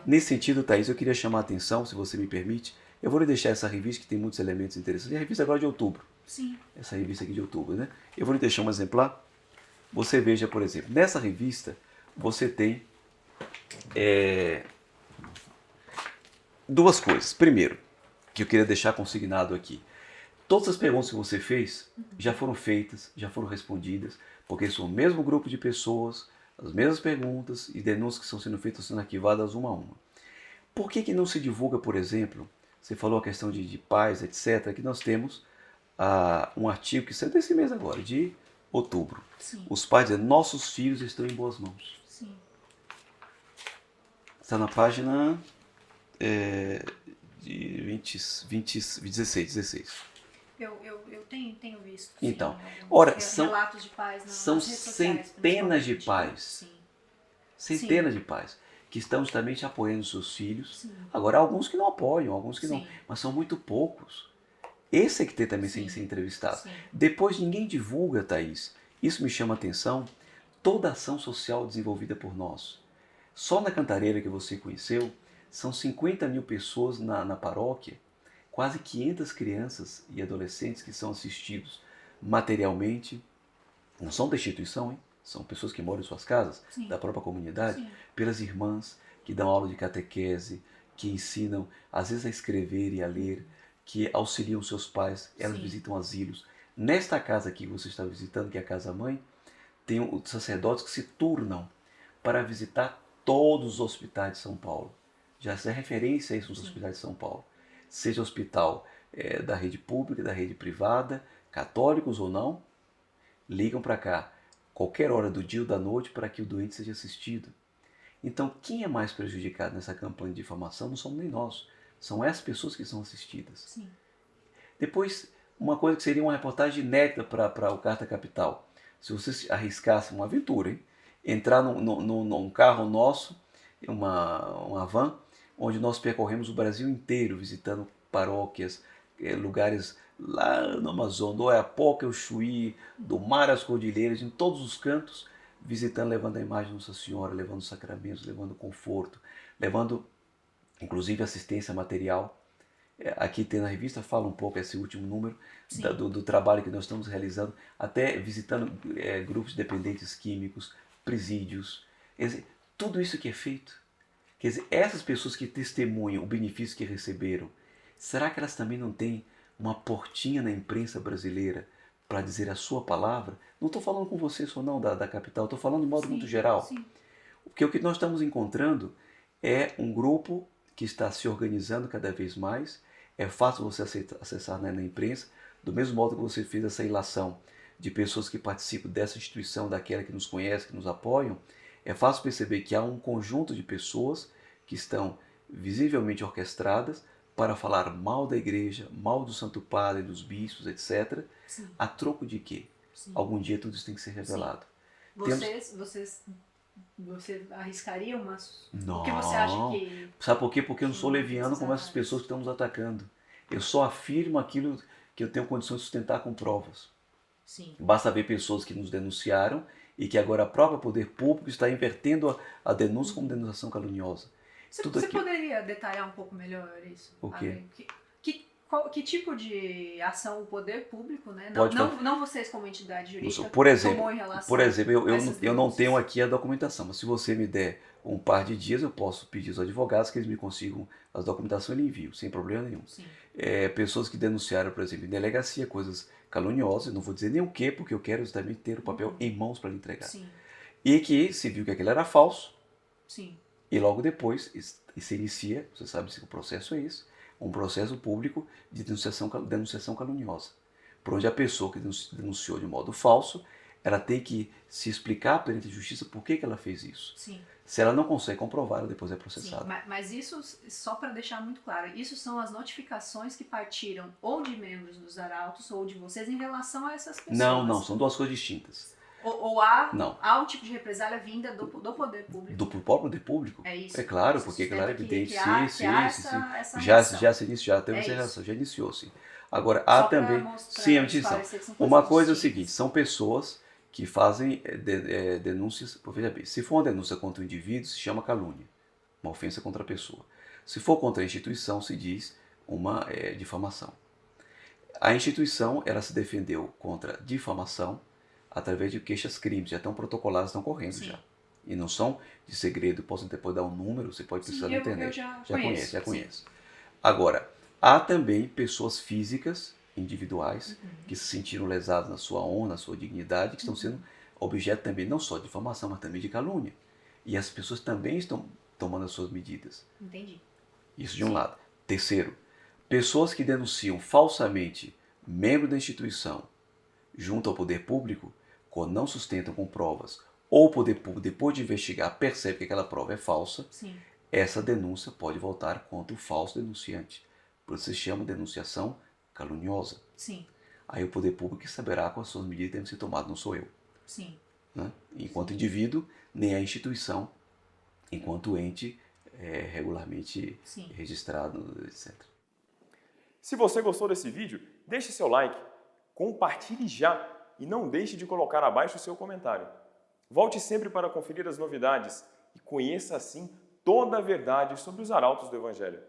Nesse sentido, Thaís, eu queria chamar a atenção, se você me permite, eu vou lhe deixar essa revista que tem muitos elementos interessantes. É a revista agora de outubro. Sim. Essa revista aqui de outubro, né? Eu vou lhe deixar um exemplar. Você veja, por exemplo, nessa revista você tem duas coisas. Primeiro, que eu queria deixar consignado aqui. Todas as perguntas que você fez já foram feitas, já foram respondidas, porque são o mesmo grupo de pessoas, as mesmas perguntas e denúncias que estão sendo feitas, sendo arquivadas uma a uma. Por que não se divulga, por exemplo, você falou a questão de pais, etc., que nós temos um artigo que saiu desse mês agora, de outubro. Sim. Os pais dizem, nossos filhos estão em boas mãos. Sim. Está na página de 16. Eu tenho visto. Então, sim, ora, relatos de pais são nas redes sociais, centenas de principalmente. pais, Sim. centenas de pais, que estão justamente apoiando seus filhos. Sim. Agora, alguns que não apoiam, alguns que não, Sim. mas são muito poucos. Esse é que tem também Sim. que ser entrevistado. Sim. Depois ninguém divulga, Thaís. Isso me chama a atenção. Toda a ação social desenvolvida por nós. Só na Cantareira que você conheceu, são 50 mil pessoas na paróquia, quase 500 crianças e adolescentes que são assistidos materialmente. Não são da instituição, hein? São pessoas que moram em suas casas, Sim. da própria comunidade, Sim. pelas irmãs que dão aula de catequese, que ensinam, às vezes, a escrever e a ler, que auxiliam seus pais, elas Sim. visitam asilos. Nesta casa aqui que você está visitando, que é a Casa Mãe, tem os sacerdotes que se turnam para visitar todos os hospitais de São Paulo. Já é referência a isso nos hospitais de São Paulo. Seja hospital da rede pública, da rede privada, católicos ou não, ligam para cá, qualquer hora do dia ou da noite, para que o doente seja assistido. Então, quem é mais prejudicado nessa campanha de difamação não somos nem nós, são essas pessoas que são assistidas. Sim. Depois, uma coisa que seria uma reportagem inédita para o Carta Capital. Se você arriscasse uma aventura, hein? Entrar num carro nosso, uma van, onde nós percorremos o Brasil inteiro, visitando paróquias, lugares lá no Amazonas, do Oiapoque ao Chuí, do mar às cordilheiras, em todos os cantos, visitando, levando a imagem de Nossa Senhora, levando sacramentos, levando conforto, levando inclusive assistência material. Aqui tem na revista, fala um pouco esse último número do trabalho que nós estamos realizando, até visitando grupos de dependentes químicos, presídios. Quer dizer, tudo isso que é feito. Quer dizer, essas pessoas que testemunham o benefício que receberam, será que elas também não têm uma portinha na imprensa brasileira para dizer a sua palavra? Não estou falando com você só não da capital, estou falando de modo muito geral. Sim. Porque o que nós estamos encontrando é um grupo que está se organizando cada vez mais. É fácil você acessar na imprensa, do mesmo modo que você fez essa ilação de pessoas que participam dessa instituição, daquela que nos conhece, que nos apoiam. É fácil perceber que há um conjunto de pessoas que estão visivelmente orquestradas para falar mal da igreja, mal do Santo Padre, dos bispos, etc. Sim. A troco de quê? Sim. Algum dia tudo isso tem que ser revelado. Você arriscaria umas... Não. O que você acha que... Sabe por quê? Porque eu não sou leviano como essas pessoas que estão nos atacando. Eu só afirmo aquilo que eu tenho condições de sustentar com provas. Sim. Basta ver pessoas que nos denunciaram e que agora o próprio poder público está invertendo a denúncia como denunciação caluniosa. Você poderia detalhar um pouco melhor isso? O quê? Que tipo de ação o poder público, né? Não vocês como entidade jurídica, por exemplo, tomou em relação eu não tenho aqui a documentação, mas se você me der um par de dias, eu posso pedir aos advogados que eles me consigam as documentações e envio, sem problema nenhum. Sim. Pessoas que denunciaram, por exemplo, em delegacia, coisas caluniosas, não vou dizer nem o que, porque eu quero justamente ter o papel em mãos para lhe entregar. Sim. E que se viu que aquilo era falso, sim. E logo depois se inicia, você sabe se o processo é esse, um processo público de denunciação caluniosa, por onde a pessoa que denunciou de modo falso, ela tem que se explicar perante a justiça por que ela fez isso. Sim. Se ela não consegue comprovar, ela depois é processada. Sim, mas isso, só para deixar muito claro, isso são as notificações que partiram ou de membros dos arautos ou de vocês em relação a essas pessoas. Não, são duas coisas distintas. Ou há um tipo de represália vinda do poder público? Do próprio poder público? É isso. É claro, isso porque é claro, evidente. Sim. Já se iniciou, já teve essa reação, já iniciou, sim. Agora, só há também. Sim, a notificação. Uma coisa é o seguinte: são pessoas que fazem denúncias. Veja bem, se for uma denúncia contra o indivíduo, se chama calúnia. uma ofensa contra a pessoa. Se for contra a instituição, se diz uma difamação. A instituição, ela se defendeu contra difamação através de queixas-crimes, já estão protocoladas, estão correndo Sim. já. E não são de segredo, posso depois dar um número, você pode precisar na internet. Eu já conhece. Agora, há também pessoas físicas, individuais, que se sentiram lesadas na sua honra, na sua dignidade, que estão sendo objeto também não só de difamação, mas também de calúnia. E as pessoas também estão tomando as suas medidas. Entendi. Isso de um lado. Terceiro, pessoas que denunciam falsamente membro da instituição junto ao poder público, quando não sustentam com provas, ou o poder público, depois de investigar, percebe que aquela prova é falsa, Sim. essa denúncia pode voltar contra o falso denunciante. Por isso se chama denunciação caluniosa. Sim. Aí o poder público saberá quais suas medidas devem ser tomadas, não sou eu. Sim. Né? Enquanto indivíduo, nem a instituição, enquanto ente regularmente Sim. registrado, etc. Se você gostou desse vídeo, deixe seu like, compartilhe já e não deixe de colocar abaixo o seu comentário. Volte sempre para conferir as novidades e conheça assim toda a verdade sobre os arautos do Evangelho.